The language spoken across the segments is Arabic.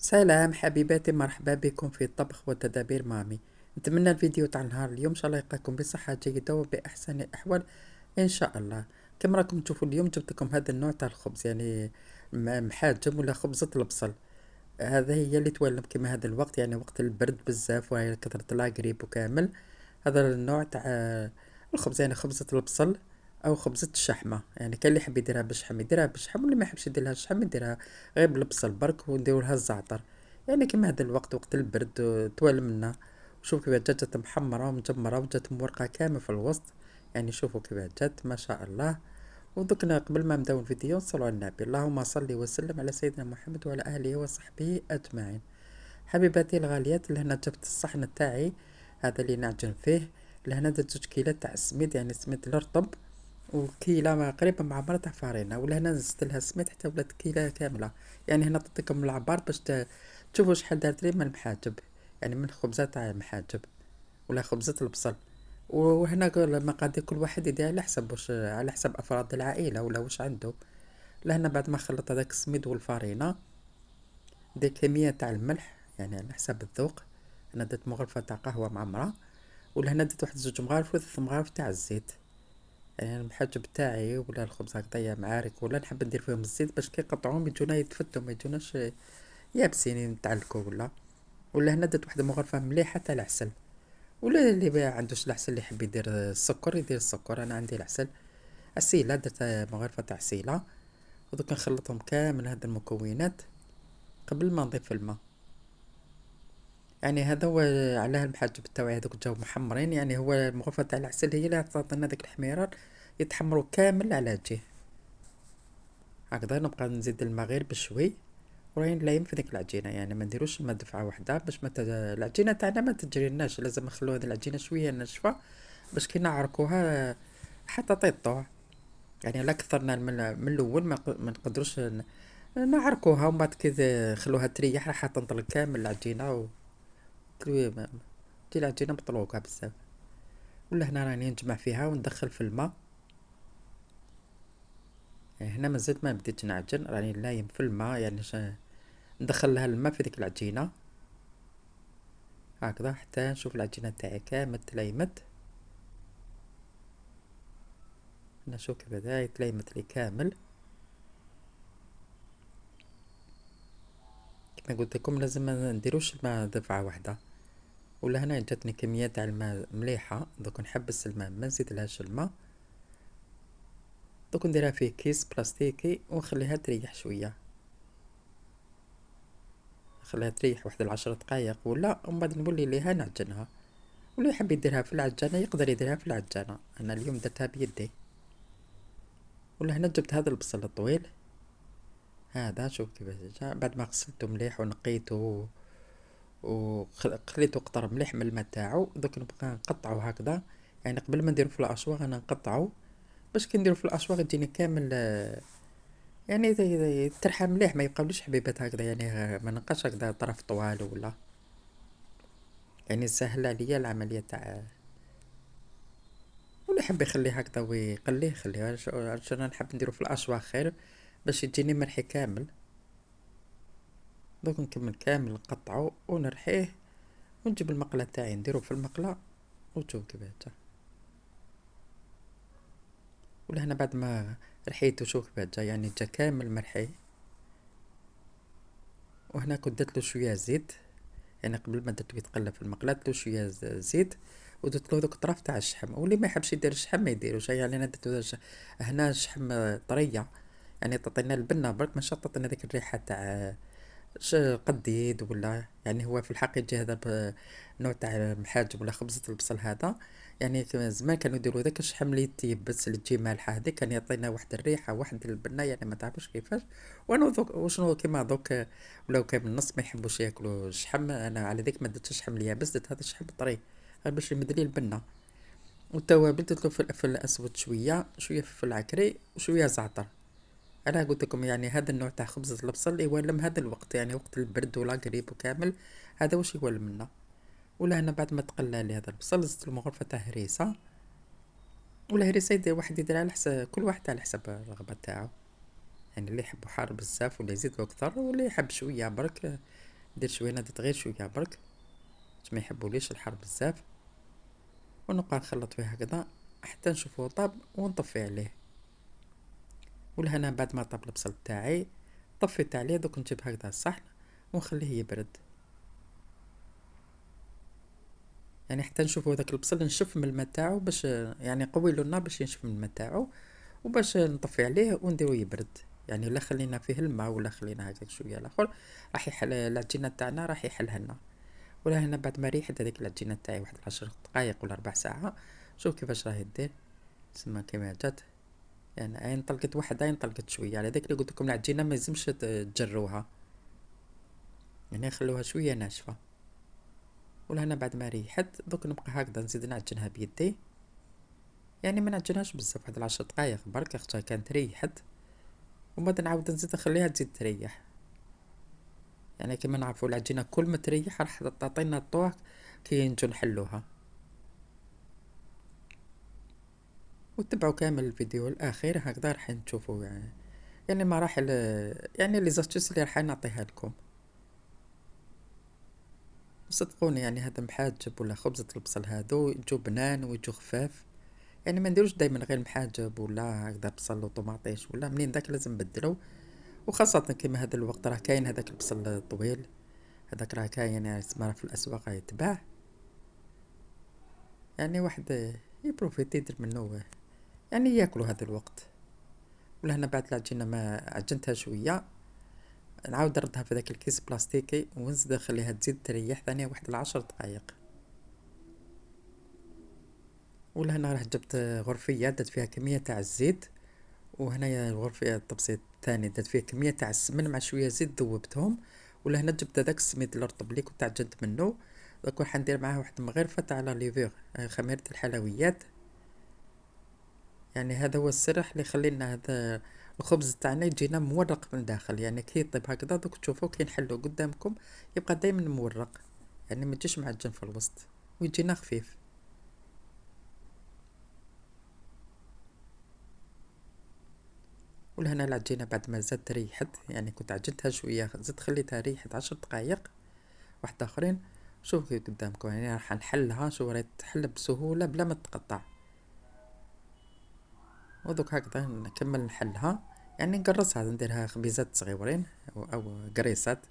سلام حبيباتي، مرحبا بكم في طبخ وتدابير مامي. نتمنى الفيديو تاع نهار اليوم ان شاء الله يلقاكم بصحة جيدة وبأحسن الأحوال ان شاء الله. كما راكم تشوفوا اليوم جبت لكم هذا النوع تاع الخبز، يعني محاجم ولا خبزة البصل. هذا هي اللي تولم كما هذا الوقت، يعني وقت البرد بزاف وهي كثرة لاقريب وكامل. هذا النوع تاع الخبز، يعني خبزة البصل او خبزة الشحمة. يعني كان اللي يحب يديرها بالشحم يديرها بالشحم، واللي ما يحبش يديرها بالشحم يديرها غير بالبصل برك ونديروا لها الزعتر. يعني كما هذا الوقت وقت البرد توالم لنا. شوفوا كيف جات محمرة ومجمرة وجات مورقة كامل في الوسط. يعني شوفوا كيف جات ما شاء الله. ودكنا قبل ما نبداو الفيديو نصلوا على النبي، اللهم صل وسلم على سيدنا محمد وعلى اله وصحبه اجمعين. حبيباتي الغاليات، لهنا جبت الصحن تاعي هذا اللي نعجن فيه. لهنا درت 2 كيلات تاع السميد، يعني السميد الرطب، وكيلة ما قريبة معمرة تاع فارينة، ولهنا زدت لها السميد حتى ولات كيلة كاملة. يعني هنا تعطيكم العبار باش تشوفوا شحال دارت لي من المحاجب، يعني من خبزة تاع المحاجب ولا خبزة البصل. وهنا المقادير كل واحد يدير على حسب واش على حسب افراد العائلة ولا واش عنده. لهنا بعد ما خلط هذاك السميد والفارينة دير كمية تاع الملح يعني على حسب الذوق. انا درت مغرفة تاع قهوة معمرة، ولهنا درت واحد 2 مغارف و3 مغارف تاع الزيت. يعني المحجب تاعي ولا الخبز هكذايا معارك ولا نحب ندير فيهم الزيت باش كي يقطعوهم يجونا يتفتوا ما يجوناش يابسين يتعلكوا ولا هنا درت واحد مغرفة مليحة تاع العسل. ولا اللي ما عندوش العسل اللي يحب يدير السكر يدير السكر، انا عندي العسل. عسيلة درت مغرفة تاع عسيلة. ودوك نخلطهم كامل هاد المكونات قبل ما نضيف الماء. يعني هذا هو علاه المحجب تاوعي هذوك جاو محمرين، يعني هو المغرفة تاع العسل هي اللي تعطينا داك الحميرات يتحمروا كامل على جهة. هكذا نبقى نزيد الماء غير بشوي وراين نلايم في ديك العجينه، يعني ما نديروش الماء دفعه واحده باش ما العجينه تاعنا ما تجريناش، لازم نخلو هذه العجينه شويه ناشفه باش كي نعركوها حتى تطيح. يعني لا كثرنا من الاول ما نقدروش نعركوها، ومن بعد كي نخلوها تريح راح تنطلق كامل العجينه تجي العجينه مطلوقه بزاف. ولا هنا راني نجمع فيها وندخل في الماء. يعني هنا مازلت ما بديت نعجن، راني لايم في الماء، يعني ندخل لها الماء في ديك العجينه هكذا حتى نشوف العجينة تاعي كامل تليمت. نشوف كيف هذا تليمت لي كامل. كما قلت لكم لازم ما نديروش الماء دفعة واحدة. ولا هنا جاتني كمية تاع الماء مليحة، دوك نحبس الماء ما نزيدلهاش الماء. دوك نديرها فيه كيس بلاستيكي ونخليها تريح شوية، نخليها تريح واحد 10 دقايق ولا، ومن بعد نولي ليها نعجنها. واللي يحب يديرها في العجانة يقدر يديرها في العجانة، انا اليوم درتها بيدي. ولا هنا جبت هذا البصل الطويل هذا، شوف كيف جا بعد ما غسلته مليح ونقيته وخليته قطر مليح من الماء تاعو. دوك نبقى نقطعو هكذا، يعني قبل ما نديرو في الاشواغ انا نقطعو باش كي نديرو في الاشواغ تجيني كامل. يعني ترحى مليح ما يبقاوليش حبيبات هكذا، يعني ما نبقاش هكذا طرف طوال ولا. يعني سهل عليا العمليه تاع. واللي يحب يخليه هكذا ويقليه يخليه، عشان أنا نحب نديرو في الاشواغ خير باش يجيني مرحي كامل. دوك نكمل كامل نقطعو ونرحيه ونجيب المقلة تاعي نديرو في المقلة وتشوف كيف جا. ولهنا بعد ما رحيته شوف كيف جا، يعني جا كامل مرحي. وهنا كنت درتلو شوية زيت، يعني قبل ما درتو يتقلى في المقلاة درتلو شوية زيت. ودرتلو دوك الطراف تاع الشحم، واللي ما يحبش يدير الشحم ما يديروش. يعني انا درتو هنا الشحم طرية، يعني تعطينا البنة برك ماشي تعطينا ديك الريحة تاع قديد ولا. يعني هو في الحقيقة هذا نوع تاع محاجب ولا خبزة البصل هذا. يعني زمان كانوا يديروا ذاك الشحم اللي يتيبس اللي تجي مالحة هذيك، كان يعطينا واحد الريحة واحد البنة، يعني ما تعرفوش كيفاش. وانا ذوك وشنو كيما دوك ولاو كان من النص ما يحبوش ياكلوا الشحم، انا على ذيك ما درتش الشحم اليابس، درت هذا الشحم الطري غير باش يمد لي البنة. والتوابل درت له فلفل اسود شوية شوية فلفل عكري وشوية زعتر. انا قلت لكم يعني هذا النوع تاع خبزة البصل يولم هذا الوقت، يعني وقت البرد ولا قريب وكامل هذا واش يولم لنا. ولا هنا بعد ما تقلى لي هذا البصل زدت له مغرفة تاع هريسة. ولا هريسة يدير واحد يدير على حسب كل واحد على حسب الرغبة تاعو، يعني اللي يحبو حار بزاف ولا يزيدو اكثر واللي يحب شوية برك ندير شويه، نزيد غير شويه برك باش ما يحبوليش الحر بزاف، ونبقى نخلط فيه هكذا حتى نشوفوه طاب ونطفي عليه. ولهنا بعد ما طاب البصل تاعي طفيت عليه، دوك نجيب هكذا الصحن ونخليه يبرد، يعني حتى نشوفوا داك البصل نشف من الماء تاعو، باش يعني قوي له النار باش ينشف من الماء تاعو، وباش نطفي عليه ونديرو يبرد. يعني لا خلينا فيه الماء ولا خلينا هكاك شويه الاخر راح يحل العجينه تاعنا، راح يحلها لنا. ولا هنا بعد ما ريحت هذيك العجينه تاعي واحد 10 دقائق ولا ربع ساعه، شوف كيفاش راهي دير، تسمى كيما جات. يعني اين طلقت واحد اين طلقت شويه، على داك اللي قلت لكم العجينه ما يلزمش تجروها، يعني خلوها شويه ناشفه. ولهنا بعد ما ريحت دوك نبقى هكذا نزيد نعجنها بيدي، يعني ما نعجنهاش بزاف، واحد 10 دقائق برك اختها كانت ريحت، ومن بعد نعاود نزيد نخليها تزيد تريح. يعني كما نعرفوا العجينه كل ما تريح راح تعطينا الطوع كي نجو نحلوها. وتبعوا كامل الفيديو الاخير هكذا راح نشوفوا يعني مراحل، يعني لي زاستوس اللي راح نعطيها لكم. صدقوني يعني هذا محاجب ولا خبزة البصل هادو يجو بنان ويجو خفاف، يعني ما نديروش دايما غير محاجب ولا هكذا بصل وطماطيش، ولا منين داك لازم نبدلو. وخاصة كيما هذا الوقت راه كاين هذاك البصل الطويل، هذاك راه كاين يعني تسمى في الاسواق يتباع، يعني واحد يبروفيتي يدير منه، يعني ياكلوا هذا الوقت. ولهنا بعد العجينة ما عجنتها شوية نعاود نردها في ذاك الكيس بلاستيكي ونزيد نخليها تزيد تريح ثانية واحد 10 دقائق. ولهنا راه جبت غرفية درت فيها كمية تاع الزيت، وهنايا الغرفية الطبسيط الثاني درت فيه كمية تاع السمن مع شوية زيت ذوبتهم. ولهنا جبت هذاك السميد اللي رطب لي كنت عجنت منه، دوك راح ندير معاه واحد مغرفة تاع لا ليفور، خميرة الحلويات. يعني هذا هو السر اللي يخلينا هذا الخبز تاعنا يجينا مورق من داخل، يعني كي يطيب هكذا دوك تشوفوه كي نحلو قدامكم يبقى دايما مورق، يعني ما تجيش معجن في الوسط ويجينا خفيف. ولهنا العجينة بعد ما زادت ريحت، يعني كنت عجنتها شوية زدت خليتها ريحت 10 دقائق واحد اخرين. شوفوا كي قدامكم يعني راح نحلها، شوفوا راهي تحل بسهولة بلا ما تقطع. ودوك هكذا نكمل نحلها، يعني نقرصها نديرها خبيزات صغيورين او قريصات.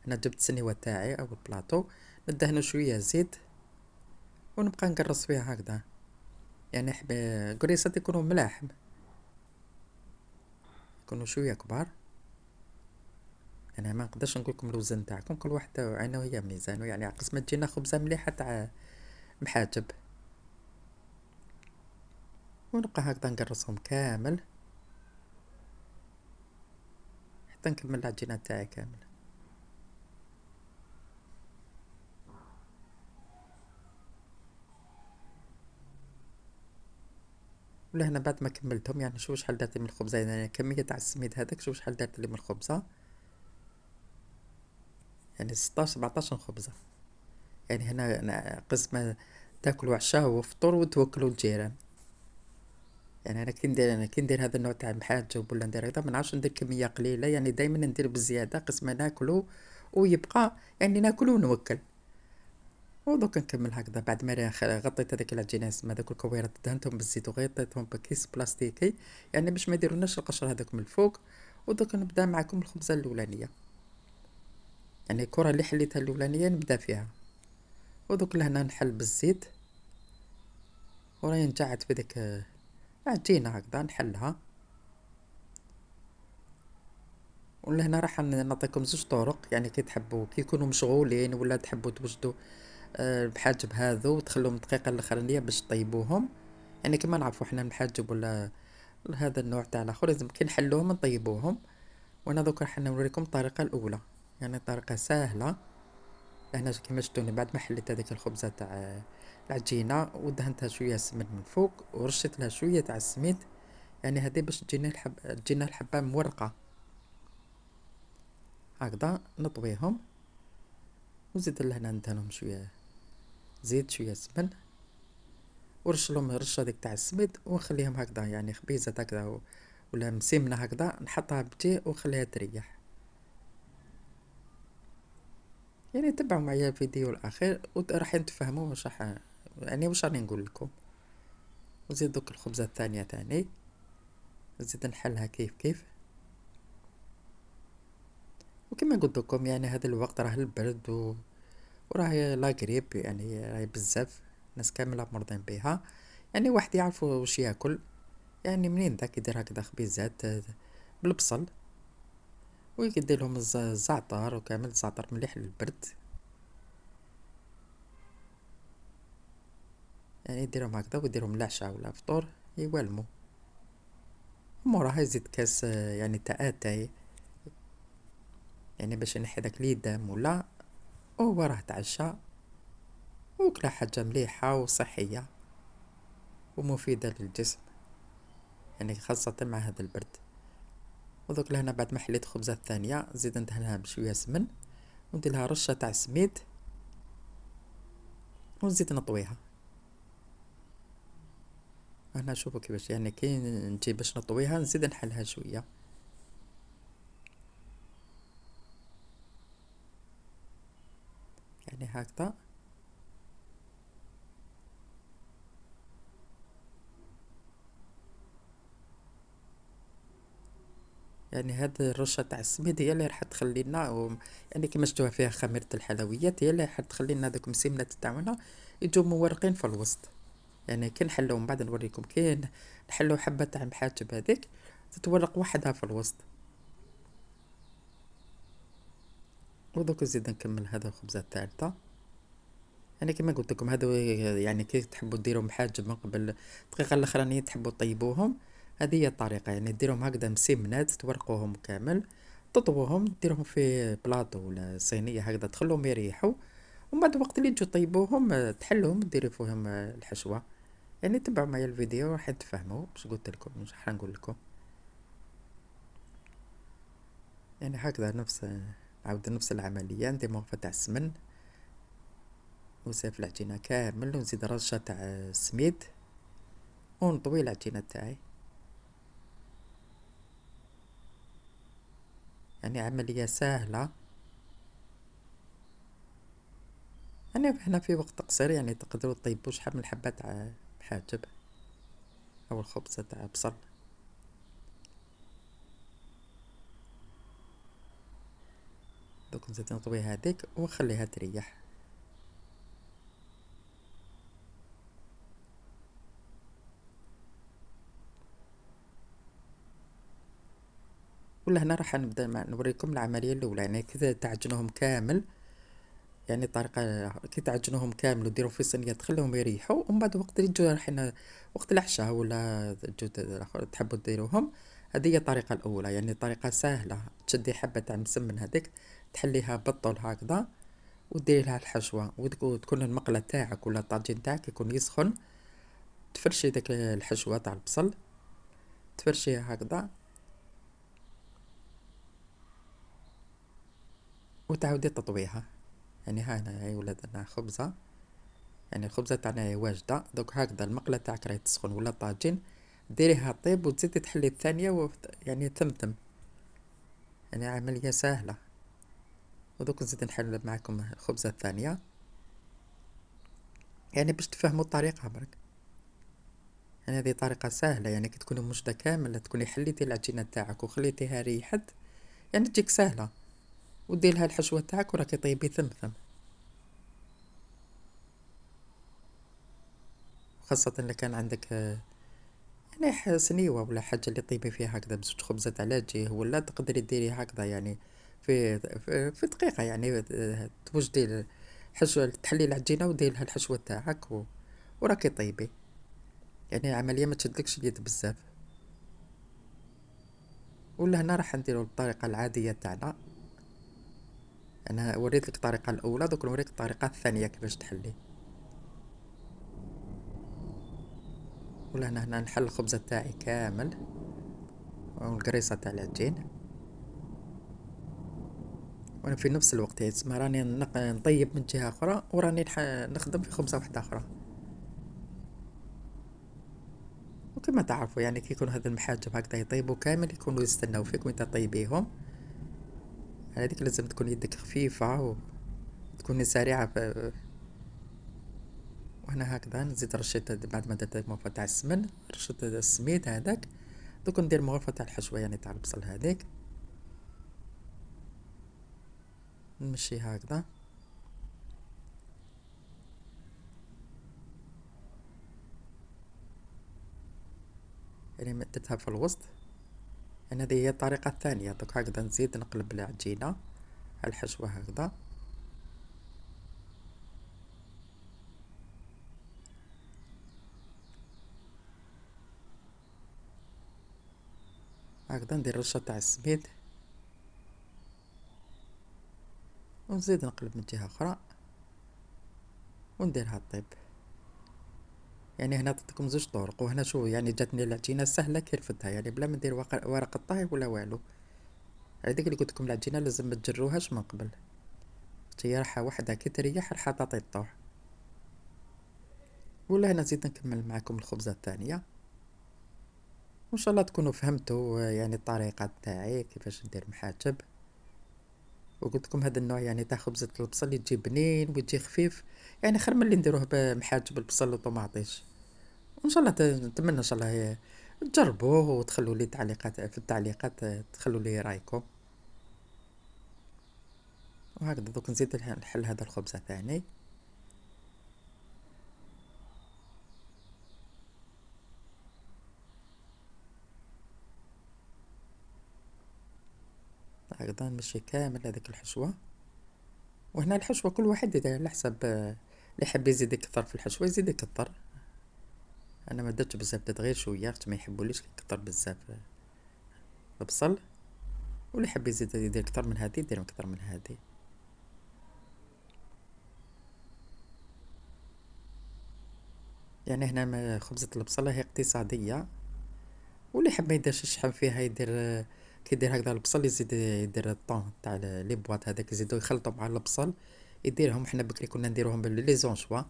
انا جبت سنيوة تاعي او البلاطو ندهنو شوية زيت ونبقى نقرص فيها هكذا، يعني قريصات يكونوا ملاح، يكونوا شوية كبار. انا ما نقدرش نقول لكم الوزن تاعكم، كل واحد عينه هي ميزانه، يعني عقس ما تجينا خبزة مليحة تاع محاجب. ونبقى هكذا نقرصهم كامل حتى نكمل العجينة تاعي كامل. ولهنا بعد ما كملتهم يعني شوف شحال درت من الخبزة، يعني كمية تاع السميد هذاك شوف شحال درت لي من الخبزة، يعني 16 17 خبزة. يعني هنا قسمة تاكلوا عشاء وفطور وتوكلوا الجيران. يعني انا كي ندير هذا النوع تاع المحاجب ولا ندير هذا ما نعرفش ندير كمية قليلة، يعني دايما ندير بزيادة قسمة ناكلو ويبقى، يعني ناكلو ونوكل. ودوك نكمل هكذا بعد ما غطيت هذاك العجينة مع هذوك الكويرات دهنتهم بالزيت وغطيتهم بكيس بلاستيكي، يعني باش ما يديرولناش القشر هذاك من الفوق. ودوك نبدا معكم الخبزة الاولانية، يعني الكرة اللي حليتها الاولانية نبدا فيها. ودوك لهنا نحل بالزيت وراني نجعد في ديك العجينة هكذا نحلها. ولهنا راح نعطيكم زوج طرق، يعني كي تحبوا كي تكونوا مشغولين ولا تحبوا توجدوا بحاجب هذو وتخلوهم الدقيقة الاخرانية باش طيبوهم. يعني كما نعرفوا حنا المحاجب ولا هذا النوع تاع الاخر لازم كي نحلوهم نطيبوهم. وانا دوك راح نوريكم الطريقة الاولى، يعني طريقة سهلة. هنا كيما شفتوني بعد ما حليت هذيك الخبزة تاع العجينة ودهنتها شوية سمن من فوق ورشيت لها شوية تاع السميد، يعني هذه باش تجينا الحبة مورقة هكذا. نطويهم وزيد لهنا ندهنهم شوية زيت شوية سمن ورش لهم رشة ديك تاع السميد ونخليهم هكذا، يعني خبيزة هكذا ولا مسمنة هكذا نحطها بجي ونخليها تريح. يعني تبعوا معايا الفيديو الاخير راح تفهموا واش راح، يعني واش راني نقول لكم. وزيد دوك الخبزه الثانيه تاني نزيد نحلها كيف كيف. وكما قلت لكم يعني هذا الوقت راه البرد وراه لا غريب، يعني راهي بزاف الناس كامله مرضين بها. يعني واحد يعرف واش ياكل، يعني منين ذاك يدير هكذا خبيزات بالبصل، ويدير لهم الزعتر وكامل الزعتر مليح للبرد. يعني يديرهم هكذا ويديرهم العشاء ولا فطور يوالمو. موراها يزيد كاس يعني تاع اتاي، يعني باش ينحي داك اليدام ولا. وهو راه تعشى وكلا حاجة مليحة وصحية ومفيدة للجسم، يعني خاصة مع هذا البرد. ودوك لهنا بعد ما حليت خبزة الثانية نزيد ندهنها بشوية سمن وندير لها رشة تاع سميد ونزيد نطويها. هنا شوفوا كيفاش يعني كي نجي باش نطويها نزيد نحلها شوية. يعني هكذا. يعني هاد الرشة تاع السميد هي اللي راح تخلي لنا يعني كيما شفتوها فيها خميرة الحلويات، هي اللي راح تخلي لنا دوك المسيمنات تاعنا يجو مورقين في الوسط. يعني كي نحلو من بعد نوريكم كي نحلو حبة تاع المحاجب هذيك تتورق وحدها في الوسط. ودوك نزيد نكمل هذا الخبزة الثالثة. يعني كما قلت لكم هذا يعني كي تحبوا ديروا محاجب من قبل الدقيقة الاخرانية تحبوا طيبوهم، هذه هي الطريقة. يعني ديرهم هكذا مسمنات تورقوهم كامل، تطووهم ديرهم في بلاطو ولا صينية هكذا تخلوهم يريحوا. ومن بعد وقت اللي تجو طيبوهم تحلوهم ديروا فيهم الحشوة. يعني تبعوا معايا الفيديو راح تفهموا واش قلت لكم واش راح نقول لكم. يعني هكذا نعاود نفس العملية، ندير مغرفة تاع السمن ونسيف العجينة كامل ونزيد رشة تاع سميد ونطوي العجينة تاعي. يعني عملية سهلة، يعني هنا في وقت قصير يعني تقدروا تطيبوا شحال من حبة تاع محاجب او الخبزة تاع بصل. دوك نزيد نطوي هذيك ونخليها تريح. ولا هنا راح نبدا نوريكم العملية الاولى. يعني كذا تعجنوهم كامل، يعني طريقة كي تعجنوهم كامل وديروا في صينية تخليهم يريحوا، ومن بعد وقت اللي تجوا رايحين وقت العشاء ولا تحبوا ديروهم. هذه هي الطريقة الأولى، يعني طريقة سهلة. تشدي حبة تاع مسمن هذيك تحليها بالطول هكذا وديري لها الحشوة وتكون المقلة تاعك ولا الطاجين تاعك يكون يسخن. تفرشي ديك الحشوة تاع البصل تفرشيها هكذا وتعاودي تطويها. يعني هانا يا ولادنا خبزة، يعني الخبزة تاعنا هي واجدة. دوك هكذا المقلة تاعك راهي تسخن ولا طاجين ديريها طيب وتزيدي تحلي الثانية يعني تمتم. يعني عملية سهلة. ودوك نزيد نحل معكم الخبزة الثانية يعني باش تفهموا الطريقة برك. يعني هذه طريقة سهلة، يعني كي تكوني مجدة كاملة تكوني حليتي العجينة تاعك وخليتيها ريحت يعني تجيك سهلة، ودير لها الحشوة تاعك وراكي طيبي ثمثم. خاصة إذا كان عندك يعني سنيوة ولا حاجة اللي طيبي فيها هكذا بزوج خبزات على جيه، ولا تقدري ديري هكذا يعني في دقيقة. يعني توجدي الحشوة تحلي العجينة وديري لها الحشوة تاعك وراكي طيبي. يعني عملية ما تشدلكش اليد بزاف. ولا هنا راح نديرو الطريقة العادية تاعنا. انا وريت لك الطريقة الاولى، دوك نوريك الطريقة الثانية كيفاش تحلي. ولا هنا نحل الخبزة تاعي كامل والقريصة تاع العجين، وانا في نفس الوقت يسمى راني نطيب من جهة اخرى وراني نخدم في خبزة واحدة اخرى. وكما تعرفوا يعني كي يكون هذا المحاجب هكذا يطيبوا كامل يكونوا يستناو فيك وانت طيبيهم. هذيك لازم تكون يدك خفيفة تكوني سريعة وهنا هكذا نزيد رشيت بعد ما درت المغرفة تاع السمن، رشيت السميد هذاك. دوك ندير المغرفة تاع الحشوة يعني تاع البصل هذيك، نمشي هكذا. يعني درتها في الوسط. يعني هذه هي الطريقة الثانية. دوك هكذا نزيد نقلب العجينة على الحشوة هكذا. هكذا ندير رشة تاع السميد ونزيد نقلب من جهة أخرى ونديرها طيب. يعني هنا عطيتكم زوج طرق، وهنا شو يعني جاتني العجينة سهلة كي رفدتها، يعني بلا ما ندير ورق الطهي ولا والو. هذيك اللي قلت لكم العجينة لازم ما تجروهاش من قبل، هي راحة وحدها كي تريح راح تعطي الطوح. ولا هنا نزيد نكمل معكم الخبزة الثانية، وان شاء الله تكونوا فهمتوا يعني الطريقة تاعي كيفاش ندير محاجب. وقلت لكم هذا النوع يعني تاع خبزة البصل يجي بنين ويجي خفيف، يعني خير من اللي نديروه بمحاجب البصل وطماطيش. وان شاء الله نتمنى ان شاء الله تجربوه وتخلوا لي تعليقات في التعليقات، تخلوا لي رايكم. وهكذا دوك نزيد نحل هذا الخبزة ثاني. هكذا نمشي كامل هذيك الحشوة. وهنا الحشوة كل واحد يدير على حسب اللي يحب يزيد يكثر في الحشوة يزيد يكثر. انا ما درتش بزاف، درت غير شوية ما يحبوليش يكثر بزاف البصل. واللي يحب يزيد يدير اكثر من هذه يدير اكثر من هذه. يعني هنا خبزة البصلة هي اقتصادية، واللي يحب ما يديرش الشحم فيها يدير كي يدير هكذا البصل يزيد يدير الطون تاع لي بواط هذاك يزيدو يخلطو مع البصل يديرهم. حنا بكري كنا نديروهم لي زونشوا،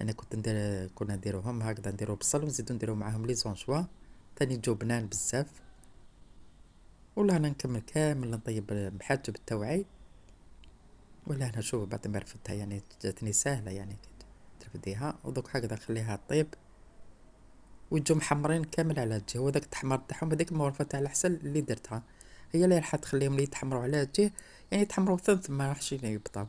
انا كنت ندير كنا نديروهم هكذا، نديرو بصل ونزيدو نديرو معاهم لي زونشوا تاني يجو بنان بزاف. ولا انا نكمل كامل نطيب المحاجب التوعي. ولا انا شوف بعد ما رفدتها يعني جاتني سهلة يعني ترفديها. ودوك هكذا نخليها طيب ويجو محمرين كامل على الجهة. وداك التحمر تاعهم هذيك المغرفة تاع العسل اللي درتها هي اللي راح تخليهم لي يتحمروا على الجهة، يعني يتحمروا ثلث ما راحش يبطاو.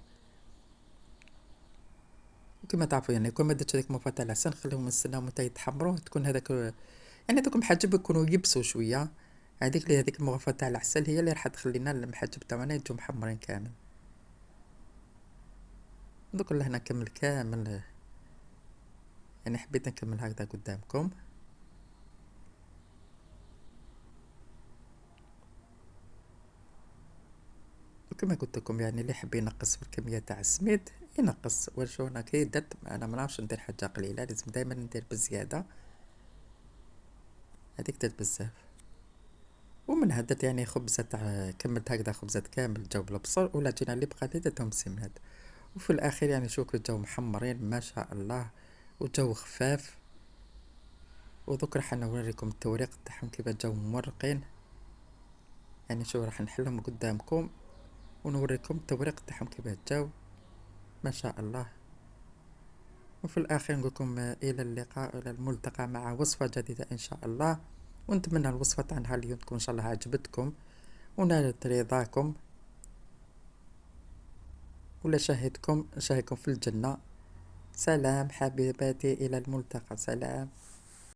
وكما تعرفوا يعني كون ما درتش هذيك المغرفة تاع العسل نخليهم نستناهم حتى يتحمروا تكون هذاك يعني دوك المحاجب يكونوا يبسوا شوية. هذيك المغرفة تاع العسل هي اللي راح تخلينا المحاجب تاعنا يجو محمرين كامل. دوك لهنا نكمل كامل، يعني حبيت نكمل هكذا قدامكم. وكما قلت لكم يعني اللي يحب ينقص في الكمية تاع السميد ينقص. وشو انا كي درت انا ما نعرفش ندير حاجة قليلة، لازم دايما ندير بزيادة. هذيك درت بزاف. ومن درت يعني خبزة تاع كملت هكذا خبزة كامل جو بالبصل والعجينة اللي بقات درتهم سمنات. وفي الاخير يعني شوفوا الجو محمرين ما شاء الله والجو خفاف. وذوك راح نوريكم التوريق تاعهم كيف جو مورقين. يعني شو راح نحلهم قدامكم ونوريكم التوريق تاعهم كيف جو ما شاء الله. وفي الأخير نقولكم إلى اللقاء، إلى الملتقى مع وصفة جديدة إن شاء الله. ونتمنى الوصفة تاع نهار اليوم تكون إن شاء الله عجبتكم ونالت رضاكم ولا شاهدكم في الجنة. سلام حبيباتي، إلى الملتقى، سلام.